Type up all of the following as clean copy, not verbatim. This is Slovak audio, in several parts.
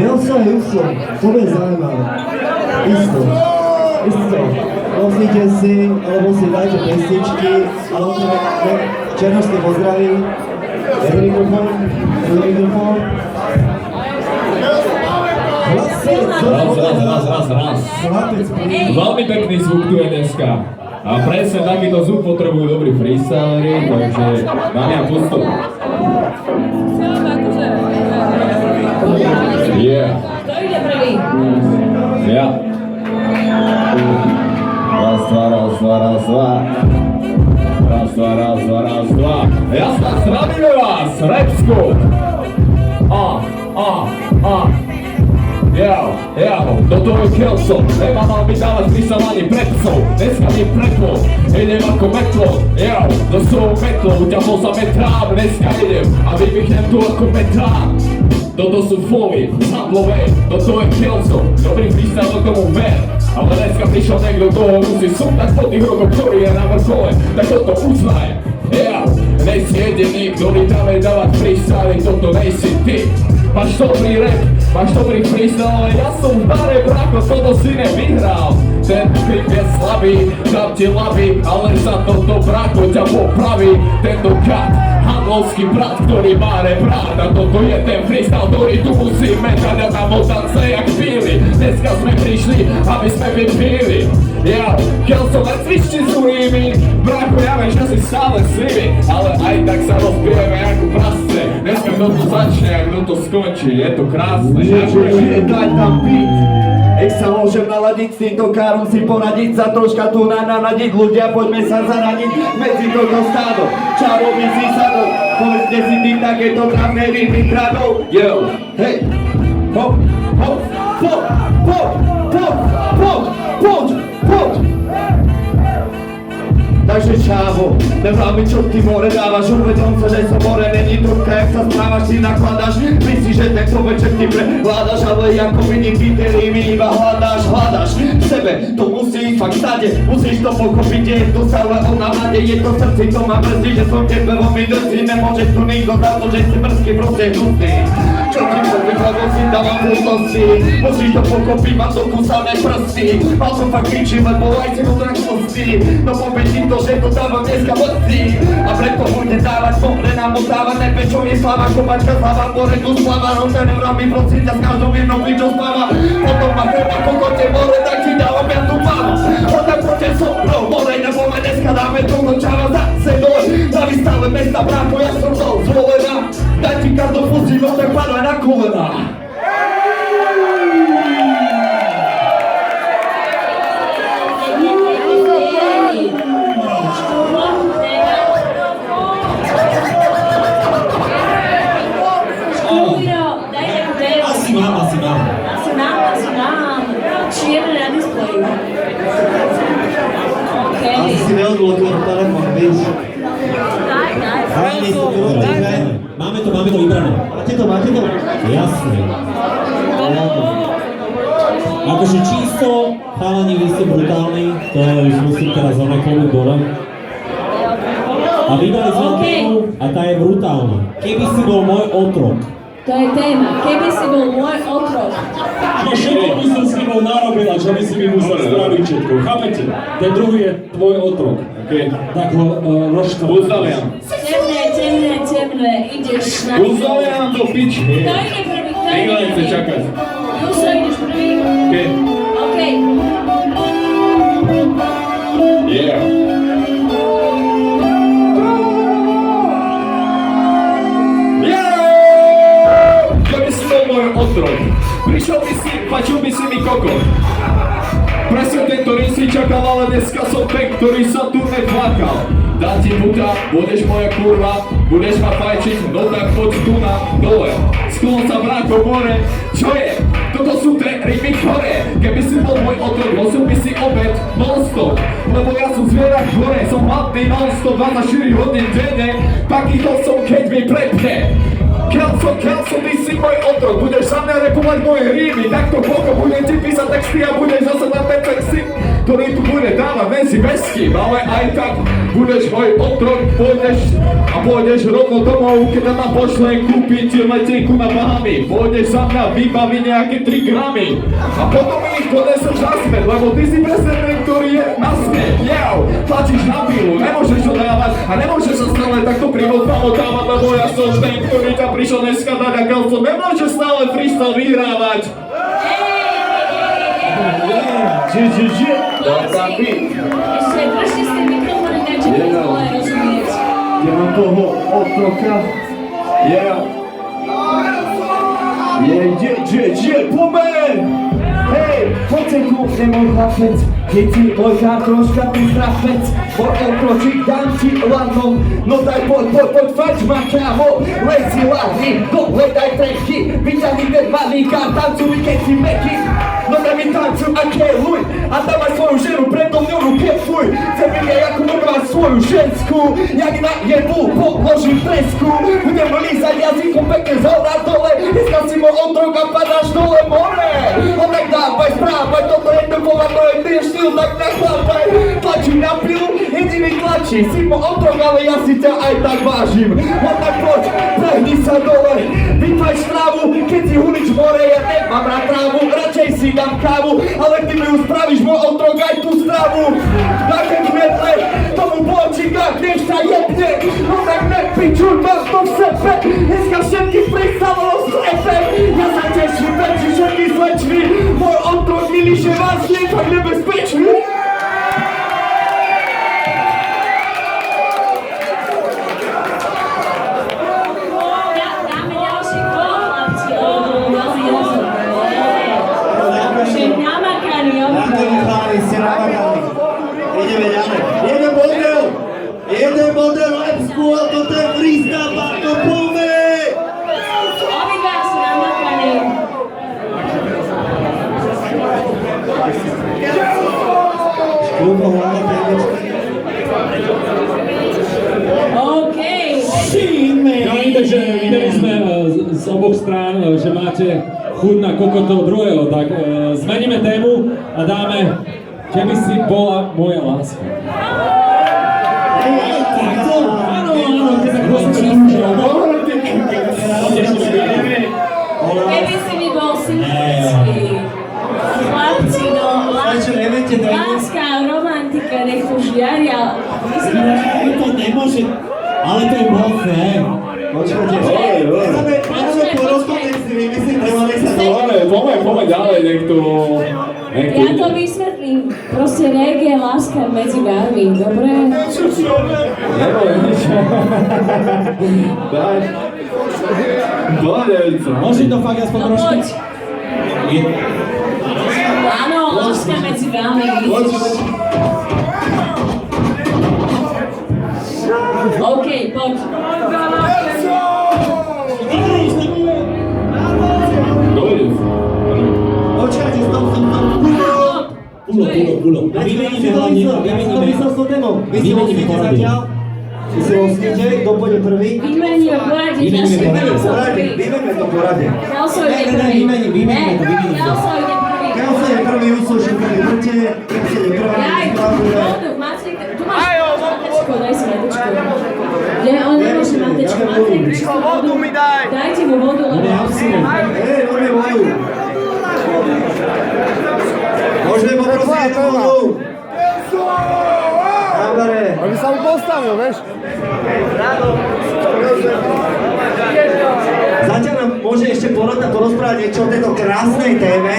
Nelsa Juslo, to bude zaujímavé. Isto. Pozrite si, alebo si dajte pesničky, alebo Černošský pozdraví. Jeden mikrofón. Raz. Veľmi pekný zvuk tu je dneska. A presne takýto zvuk potrebujú dobrí freestyleri, takže dámy a postup. Yeah. Kto ide prvý? Ja. Raz, dva. Jasná, zdravíme vás, Repsku. Do toho je Kelso, nemá mal by dávať zmysel ani pred psov. Dneska mi pretlo, idem ako metlo. Do svojho metlo, uťahol sa metrám. Dneska idem a vypichnem tu ako metrám. Toto sú flowy, handlové, toto je Kelso. Dobrý freestyle, do tomu ver. Ale dneska prišiel niekto, toho musí sundať po tých rokoch, ktorý je na vrchole. Tak toto uznaj. Nejsi jediný, ktorý dáme dávať freestyle, toto nejsi ty. Máš dobrý rap, máš dobrý freestyle, ale ja som v bare, brako, toto si nevyhral. Ten klip je slabý, dám ti labý, ale za toto brako ťa popraví. Tento kat, handlovský brat, ktorý má reprát. A toto je ten freestyle, ktorý tu musíme dať a na motance jak píli. Dneska sme prišli, aby sme vypíli. Kelso, necvičte s rými, brako, ja viem, že si stále slivý, ale aj tak sa rozbijeme ako prasce. Dneska kto to začne a kto to skončí, je to krásne. Daj tam beat. Ech sa môžem naladiť, s týmto károm si poradiť, sa troška tu nanadiť, ľudia poďme sa zaradiť medzi toto stádo, čarový si sadol, povedzte si tým takéto drávne rýmy kradov. Hej, hop, poď. Takže čávo, nevrávy čo ty more dávaš, uvedom sa, že som more, není trubka, jak sa správaš, si nakladaš. Myslíš, že tento večer ty prehľadaš, ale ako vidím ty mi iba hľadáš v sebe, to musí fakt stade, musíš to pochopiť, je to stále o navade, je to srdci, to ma mrzí, že som tebe veľmi drzí, nemôžeš tu nikto za to, že si mrzky, proste hnusný. Čo ti poviem, lebo si dávam hlutosti, musíš to pochopiť, mám to kúsané prsty, mal som fakt kričím, lebo aj si odraknosti, no povedz im to, že to dávam dneska mrzí, a preto bude dávať pomre nám oddáva, nebe čo je slava, kopačka slava, more tu slava, rožne nevrami, prosím ťa s každou jednou čo spáva, potom ma treba kokote more, tak ti dávam ja tu mám, a tak poďte som bro, more, nebo ma dneska dáme toto čava zase dole, na výstave mesta bráko, ja som to zvolená, daj ti každou pusí, no tak padaj na kolena. Asi mám. Čierne na displeji. Asi si neodblokil telefon, víš? Daj. Máme to vybrané. Máte to? Jasné. Akože čisto, chalani, vy ste brutálni, to už musím teraz klobúk dole. A vydali sme tému a tá je brutálna. Keby si bol môj otrok. To je téma. Keby si bol môj otrok. No všetko by som s ním narobil a čo by si mi musel spraviť všetko. Chápete? Ten druhý je tvoj otrok. Tak ho rozštvajú. Uzdaviam. Temné, ideš na... Uzdaviam do piči. Kto ide prvý? Nikto nechce čakať. Juso, ideš prvý? OK. Yeah. Keby si bol môj otrok, prišiel by si, pačil by si mi kokot. Presne tento rým si čakal, ale dneska som ten, ktorý sa tu netlákal. Dá ti puta, budeš moja kurva, budeš ma fajčiť, no tak poď tu na dole. Sklon sa bráko more, čo je? Toto sú tre ryby chore. Keby si bol môj otrok, nosil by si obed non-stop. Lebo ja som zvierak hore, som hladný non-stop, 24 hodín denne. Takýto som, keď mi prepne. Kelso, ty si môj otrok, budeš sa mňa repovať moje rímy. Takto poko, budem ti písať texty a budeš zase na ten texty. ktorý tu bude dávať veci bezky, ale aj tak budeš môj otrok, pôjdeš rovno domov, keď ma pošlem kúpiť letenku na Bahamy. Pôjdeš za mňa, vybaví nejaké 3 gramy a potom mi ich doneseš naspäť, lebo ty si presne ten, ktorý je naspäť. Tlačíš na pilu, nemôžeš to dávať a nemôžeš sa stále takto privotávať, lebo ja som ten, ktorý ťa prišiel dneska dať a Kelso nemôže stále freestyle vyhrávať. Dobrá beat. Ešte držte si mikrofóny, takže mi to ale rozumieť. Ja mám toho otroka. Pomer! Hej, poďte tu, nemoj chlapec, keď si ojka troška ty trafec, môj otročík dám ti lanom, no daj poď, fač ma kámo, lej si lahni, dohľadaj trefky, vyťahni ten balíka, tancuj, keď si meky, no daj mi tancuj a keluj, a dávaj svoju ženu, preto mňou ruke fuj, chcem vidieť, ako urvať svoju žensku, jak na jebu položím tresku, budem lízať jazykom pekne zhora dole, dneska si môj otrok a padáš dole more, no tak dávaj, správať, toto je dokola, to je ten štýl, tak nachlápaj, tlačím na pilu, jediný tlačí, si môj otrok, ale ja si ťa aj tak vážim, no tak poď, prehni sa dole, vytlač trávu, keď si hulič v more, ja nemám rád trávu, radšej si dám kávu, ale ty mi ju spravíš, môj otrok, aj tú stravu, také kmetle, tomu bočíka, nech sa jebne, no tak nepičuj, máš to v sebe, dneska všetkých pristalo strefe, ja sa teším, veči všetky slečny, môj otrok milíše vás, je tak nebezpečný. Dáme ďalší kolo, chlapci, veľmi rozumiem. Že namakaný, Ste namákaní. Ideme ďalej. Jeden model Lab School, toto je freestyle, Barto, poďme! obidva sú namakaní. Škúbo, hlavne pevnečky. OK. Takže videli sme z oboch strán, že máte chuť na kokotov druhého, tak zmeníme tému a dáme Keby si bola moja láska. Takto? Áno, keď sa Keby si mi bol sympatický. Chlapci, no, Prečo neviete tému? láska a romantika, nech to žiaria. To nemôže, ale to je moc, ne? Počkajte, máme porozpomeň si vymyslím, nemali sa to. Poďme ďalej, nech tu... Ja to vysvetlím. Proste reggae je láska medzi vami, dobre? Môžem to fakt aspoň No trošku? poď. Áno, láska medzi vami. OK, poď. Počkajte, stop. Pulo. Vymeníme hlavne, Vy si osnite zatiaľ. Vy si osnite, kto pôjde prvý? Vymeníme poradie. Vymeníme to poradie. Kelso ide Ne, prvý. vymeníme to. Kelso ide prvý. Kelso je prvý, Usoši prvý, vrte, Kelso je prvý, Jaj, spravuje. vodu, Matrik, tu máš matečko, daj si matečko. Nie, on nemôže matečko, Matrik, vodu mi daj. Dajte mu vodu, lebo... Hej, on je vodu. Môžeme poprosiť vodu. Dobre. Aby sa mu postavil, vieš? Zatiaľ nám môže ešte porozprávať niečo o tejto krásnej téme.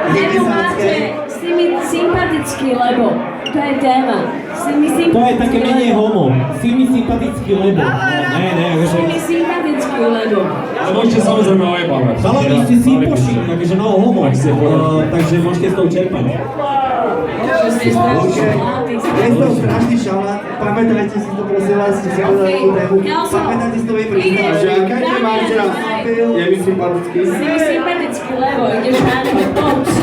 Lebo máte s nimi sympatický, lebo to je téma. S nimi sympatický, To je také menej homo. Si mi sympatický lebo. Ne, S nimi sympatický, lebo. Ale môžete samozrejme ojebávať. Chalani ste sypoši, takže no homo. Takže môžete s tou čerpať. Že ste strašne mladí. Je to strašný šalát. Pamätajte si to, prosím vás, ste si povedali tú tému. Pamätajte si to vy príklad. Že aká je máš raz? Je mi sympatický. S nimi sympatický, lebo ideš na neho pomôcť.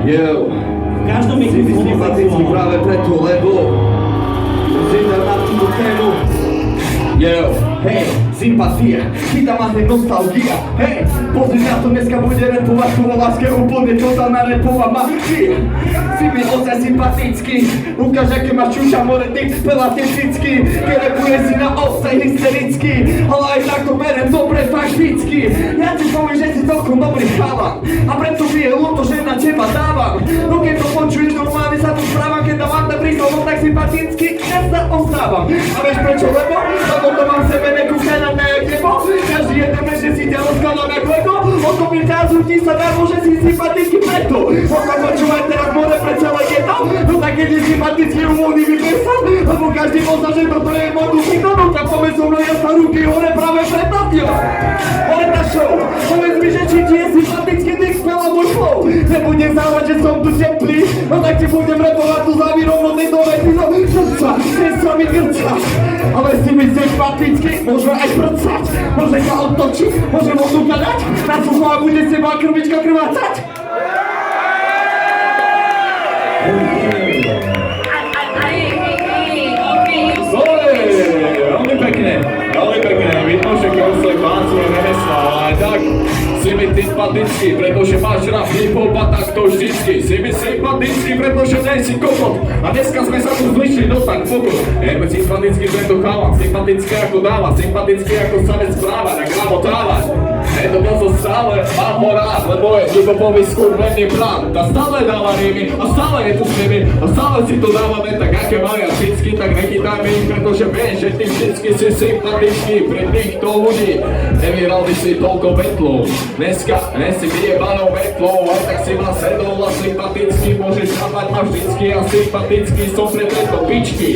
Yo. V každom je Si mi sympatický práve preto, lebo si dal na tú tému. Yo. hej, sympatia, chytá ma hneď nostalgia, hej, pozri na to, dneska bude repovať, tu vo láske úplne totálna repová mafia. Si mi ozaj sympatický, ukáž, aké máš čuša, more, ty pelatistický, keď repuje si na ozaj hysterický, ale aj takto berem dobre fakticky. Ja ti poviem, že si celkom dobrý chalan, a preto mi je ľúto, že na teba dávam. No keď to počuješ, normálne sa tu správam, keď dávam ten príklad, no tak sympaticky, ja sa ostávam. A vieš prečo, lebo to mám v sebe nekúchaná na jak nebo. Každý jeden veš, že si ťa rozkladám jak Lego. Oko mi ťažu ti sa dá, že si sympatický preto. Oko počúvaj teraz more pre celé geto. No tak keď je sympatický, uvoľný vypesal. Lebo každý pozná, že toto je môj duchito. No tak povedz so mnou, ja sa ruky hore práve preto. Hore tá show. Povedz mi, že či ti je sympatický, nech spela môj flow. Nebudem závať, že som tu teplý. No tak ti budem repovať tu za výrovno tejto veci. No srdca mi grca. Ale si mi sympatický, môžeme aj prcať. Môže sa otočiť, môžem odúka dať. Na co zlá bude z teba krvička krvácať. Veľmi pekné, vidno, že Kousek Václav neneslal, ale tak si mi sympatický, pretože máš rád hip-hop a tak to vždycky. Si mi sympatický, pretože nej si kokot a dneska sme sa tu zlišili, no tak pokoj. Je mi sympatický, preto chávam, sympatický ako dáva, sympatický ako sa vec správa, tak rámo trávať. Je to prosto stále, mám ho rád, lebo je hip-hopový skurvený brat. Tá stále dáva rímy a stále je tu s nimi a stále si to dávame tak, aké majú vždycky, tak nechytajme ich, pretože viem, že ty vždycky si sympatický pre týchto ľudí. Nevyhral by si toľko betlov, dneska si vyjebanou betlov, aj tak si ma sedol a sympatický, môžeš dávať ma vždycky a sympatický som pre tieto pičky,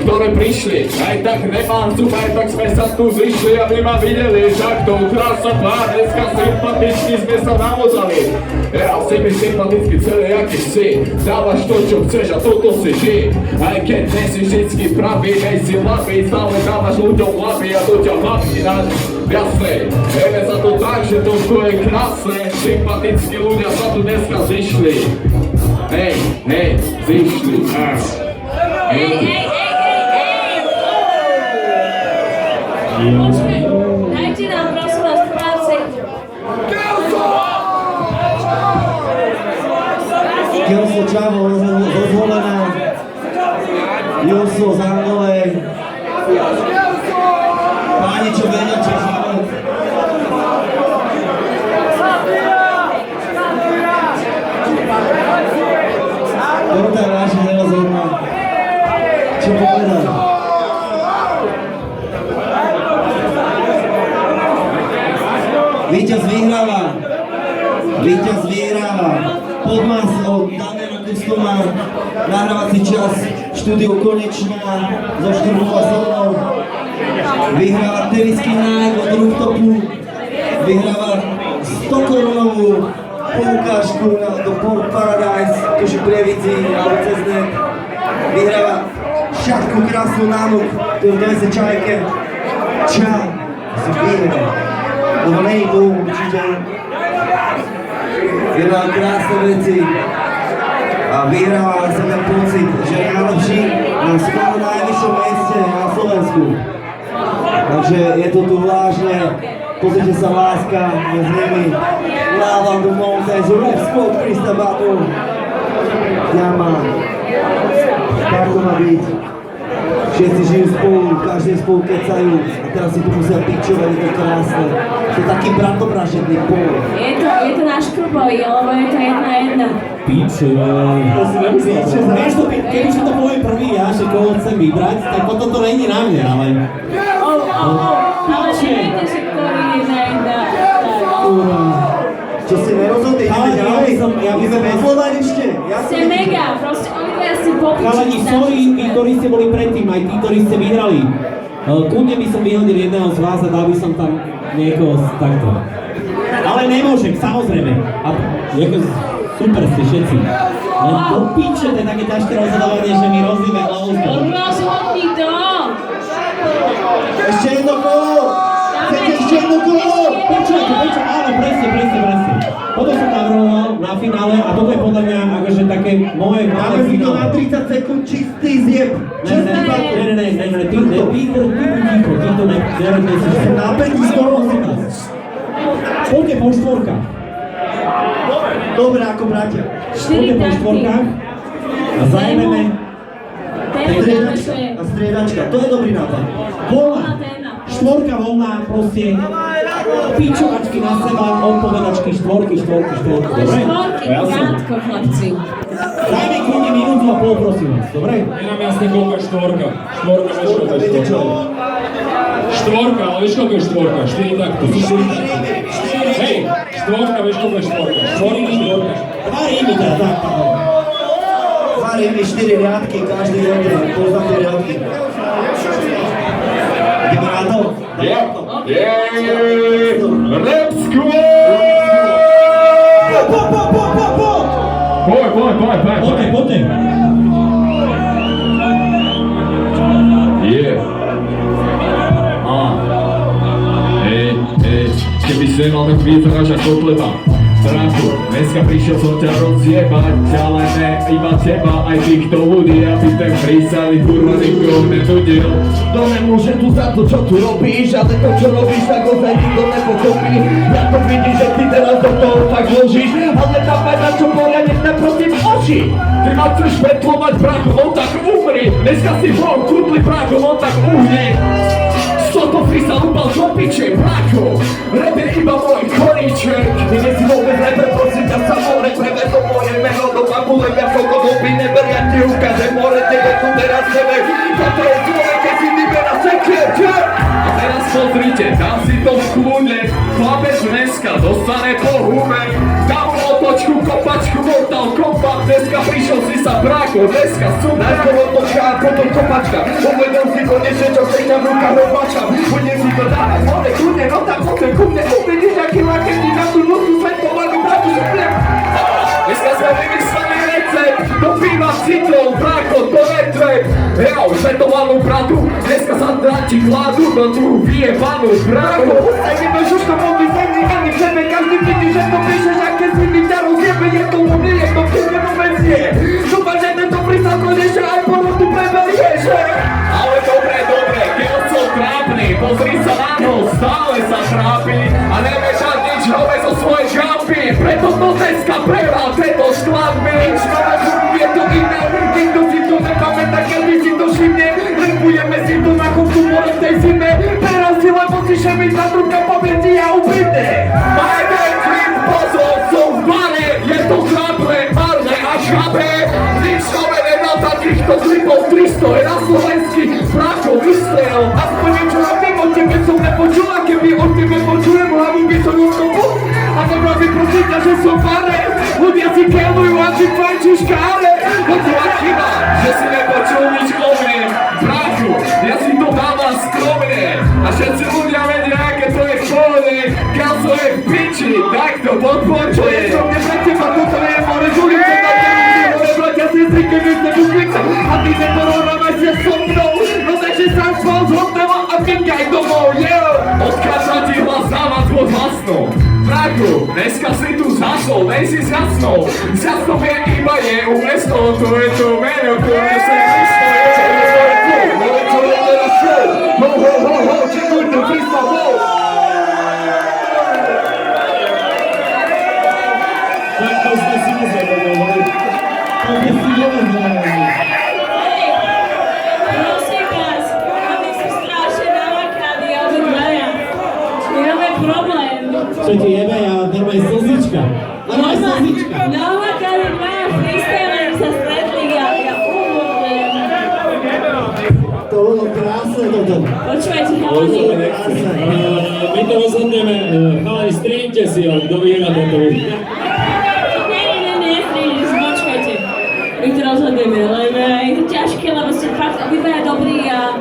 ktoré prišli. Aj tak nemám zub, aj tak sme sa tu zišli, aby ma videli, však to krása tvár, dneska sympaticky sme sa namozali. Ja si mi sympaticky celé, aký si, dávaš to, čo chceš a toto si ty. Aj keď nie si vždycky pravý, nej si lapý, stále dávaš ľuďom lapy a to ťa lapí náš. Jasné, vieme sa to tak, že to je krásne, sympatickí ľudia sa tu dneska zišli. Hej, zišli. Počkaj, dajte nám prosím vás pár sekúnd. Kelso Čavo, rozvolená. Juso z Angolej. Páni, čo vedia, čo živé. Toto je naša nerozhodná. Čo povedať? Víťaz vyhráva. Víťaz vyhráva. Podmas od Damiana Kustoma. Nahrávací čas. Štúdio Konečná. Zo Štrbova Solnou. Vyhráva tenisky nájď od Rooftopu. Vyhráva 100 korunovú poukážku do Port Paradise. Tuži Prievidzi alebo cez net. Vyhráva šatku krásnu námok. To je v Dojse Čajke. Čaj. Si vyhráva. Lebo není tu určite. Vyhráva krásne veci a vyhráva ale sa ten pocit, že je najlepší na skoro najvyššom mieste na Slovensku. Takže je to tu vážne, pozrite sa láska s nimi. Lávam do Mountains, rap spot, Krista Battle. Ďama. Tak to má byť. Všetci žijú spolu, každý spolu kecajú a teraz si tu musia pičovať, je to krásne. To je taký bratobrašetný pol. Je to náš krupoj, lebo je to 1-1. Pičovať. To si nemyslíš, že Vieš to, kebyže to poviem prvý ja, že koho chcem vybrať, tak potom to není na mňa, ale... Ale neviete, že ktorý je 1-1. Čo si nerozhodli, ideme ďalej? Ideme bezlovať ešte? Ste mega, proste oni to asi Chalani, sorry, vy, ktorí ste boli predtým, aj tí, ktorí ste vyhrali. Kľudne by som vyhodil jedného z vás a dal by som tam niekoho takto. Ale nemôžem, samozrejme. A super ste všetci. Len do piče, to je také ťažké rozhodovanie, že mi rozlíme hlavu. Rozhodni to! Ešte jedno kolo! Chcete ešte jedno kolo? Počujete, áno, presne. Potom som navrhoval na finále a toto je podľa mňa akože také moje malé Dáme si to finále. na 30 sekúnd čistý! Každý zjeb. Čo to je? Ne, ty ticho, ty to nevedne si. Napätí z toho si to. Poďte po štvorkách. Dobre, ako bratia. Poďte po štvorkách a zajmeme A striedačka, to je dobrý nápad. voľná. Štvorka voľná, proste pičovačky na seba, odpovedačky, štvorky. Dobre? Štvorky, krátko, chlapci. Dajme kľudne minútu a pol, prosím vás, dobre? Nemám jasne koľko je štvorka. Štvorka, vieš koľko je Viete čo? štvorka. Štvorka, ale vieš koľko je štvorka? 4 takto. Hej, štvorka, vieš koľko je štvorka? Štvorka. Dva rímy teda, tak. Varíme 4 riadky, každý jeden, poznám tie riadky. Ideme na to? Rap Squad! Poďte. Keby si nemal, tak vyzeráš ako kotleba. Brachu, dneska prišiel som ťa rozjebať, ale ne iba teba, aj týchto ľudí, aby ten prísali, kurva, nikto nenudil. To nemôže tu za to, čo tu robíš, ale to, čo robíš, tak ozaj nikto nepochopí. Ja to vidím, že ty teraz do toho tak vložíš, ale dávaj na čo poriadne naproti oči. Ty ma chceš pretlovať, brachu, on tak umri. Dneska si von, kutli, brachu, on tak uhne. Soto freestyle upal do piče, brachu. Rap je iba môj koníček. Ty nie si vôbec rapper, prosím ťa sa more, preve to moje meno do tabule, ja koľko doby neber, ja ti ukážem more, tebe tu teraz nebe. Toto je človek, keď si vybera sekier. A teraz pozrite, dám si to v kľudne. Chlapec dneska dostane po hume. Dám mu otočku, kopačku, Mortal Kombat. Dneska prišiel si sa, bracho, dneska super. Najskôr otočka a potom kopačka. Uvedom si konečne, čo chceš v rukách rozbačam. Budem si to dávať, more, kľudne, no tak poďme ku mne. Uvidíš, aký lakený na tú ľudskú svetovanú bratu šuplem. Dneska sme vymysleli recept. Do piva citrón, bracho, to je trap. Ja už svetovanú bratu. Dneska sa dáti hladu do tú vyjebanú brachu. Aj nemáš už to mohli zemný ani v sebe. Každý vidí, že to píšeš, aké si mi ťa rozjebe. Je to mne, je to vtedy vôbec nie. Dúfam, že tento prísad konečne aj porotu preberieš. Ale dobre, keď som trápny, pozri sa na to, stále sa trápi a nevieš ani nič nové zo svojej žampy. Preto to dneska prehral tento škladby. Nič nové, je to iné. Nikto si to nepamätá, keď my si to všimne. Repujeme si to na koncu more v tej zime. Teraz si lebo si šemi za druga pamäti a ubytne. Majme klip, pozor, som v bare, je to chrabre, marné a žabe. Nič nové nedal takýchto klipov 300, je na slovenský bracho vystrel. Aspoň niečo robím, o tebe som nepočul, a keby o tebe počujem, hlavu by som už to bol. A nebral by prosím ťa, že som bare. Ľudia si kelujú a si fajčú škále. No to je chyba, že si nepočul nič o mne. Brachu, ja si to dávam skromne. A všetci ľudia vedia, aké to je chore. Kalco je v piči, tak to podporčuje. To je som pre teba, toto je more z ulice. Na tebe hore bratia sestry, keby ste buklica. A ty neporovnávaj sa so mnou. No takže sám spal z hotela a kýkaj domov, yeah. Odkáža ti hlas dávať pod hlasnou. Brachu, dneska si tu zhasol, nejsi zhasnou. Zhasnou je iba je umesto, to je to meno, ktoré sa nestojí. Či tu to prísla bol. Tak to sme si nezabudovali. To sme si nezabudovali. Prosím vás, máme sú strašne nalakaní, ale dvaja. Máme problém. Čo ti jebe, ja normálne slzička. Normálne slzička. Nalakaní dvaja freestyleri sa stretli a ja umúdem. To bolo krásne toto. Počúvajte, chalani. My to rozhodneme, chalani, strínte si ho, kto vyhrá tento výhľad. Nestrihneš, počkajte. My to rozhodneme, len je to ťažké, lebo ste fakt obidvaja dobrí a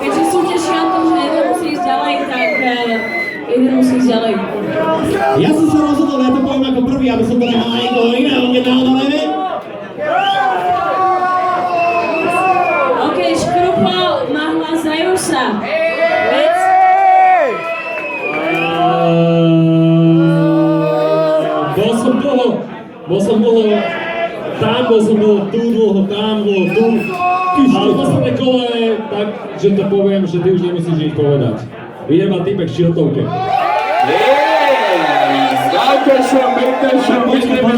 keďže súťaží o tom, že jeden musí ísť ďalej, tak jeden musí ísť ďalej. Ja som sa rozhodol, ja to poviem ako prvý, aby som to nehal na niekoho iného, keď náhodou neviem. OK, Škrupo má hlas za Jusa. Vec? Bol som dlho tam, bol som tu, dlho tam, bol tu. A v posledné kole, tak, že to poviem, že ty už nemusíš nič povedať. Vyjde ma typek v šiltovke. Dankeschön, bitteschön, Počkaj.